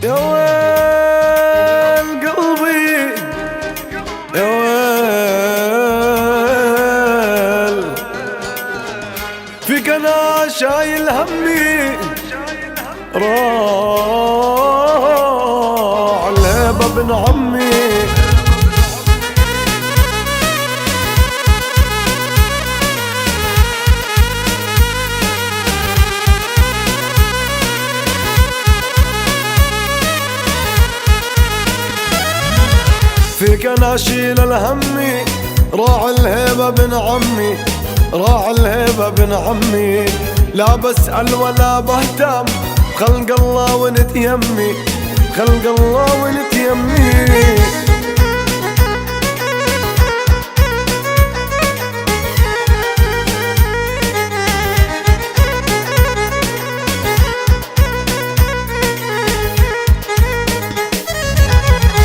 يا ويل قلبي يا ويل فيك انا شايل همي راح الهبة بن عمي فيك انا اشيل الهمي راح الهبة بن عمي راح الهبة بن عمي لا بسأل ولا بهتم خلق الله وانت يمي خلق الله وانت يمي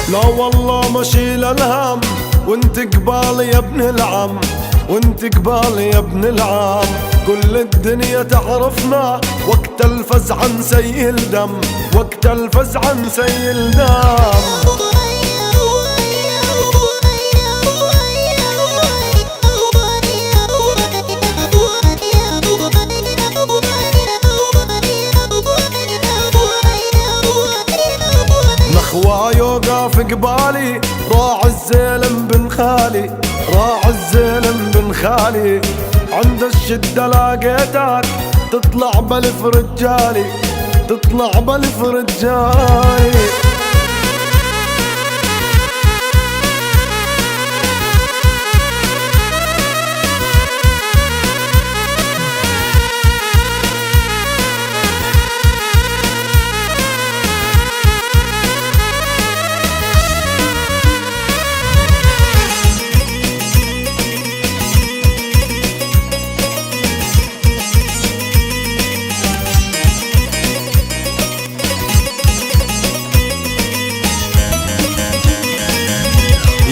لا والله ما شيل الهم وانت قبالي يا ابن العم وانت قبالي يا ابن العم كل الدنيا تعرفنا وقت الفزع نسيل دم وقت الفزع نسيل دم نخوى يوقف قبالي راح الزلم بن خالي راح الزلم بن خالي عند الشدة لاقيتك تطلع بلف رجالي تطلع بلف رجالي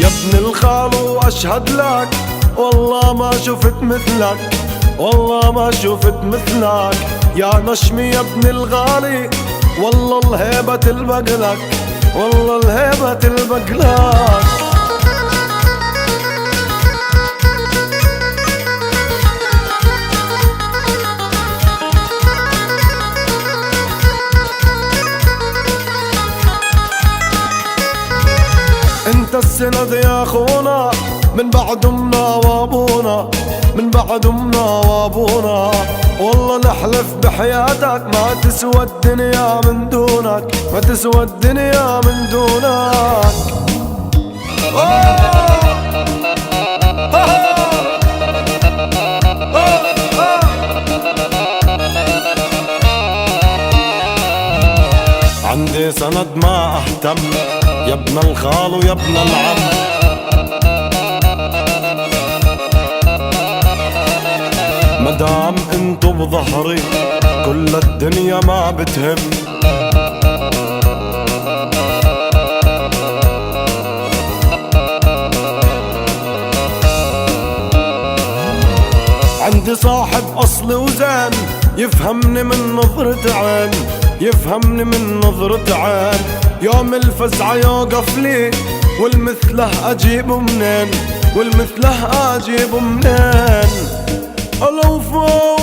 يا ابن الخال واشهد لك والله ما شفت مثلك والله ما شفت مثلك يا نشمي يا ابن الغالي والله الهيبة تلبقلك والله الهيبة تلبقلك انت السند يا اخونا من بعد امنا وابونا من بعد امنا وابونا والله نحلف بحياتك ما تسوى الدنيا من دونك ما تسوى الدنيا من دونك عندي سند ما اهتم يا ابن الخال ويا ابن العم مدام انتو بظهري كل الدنيا ما بتهم عندي صاحب اصلي وزين يفهمني من نظرة عين يفهمني من نظرة عين يوم الفزعة يوقف لي والمثله اجيبه منين والمثله اجيبه منين الوفا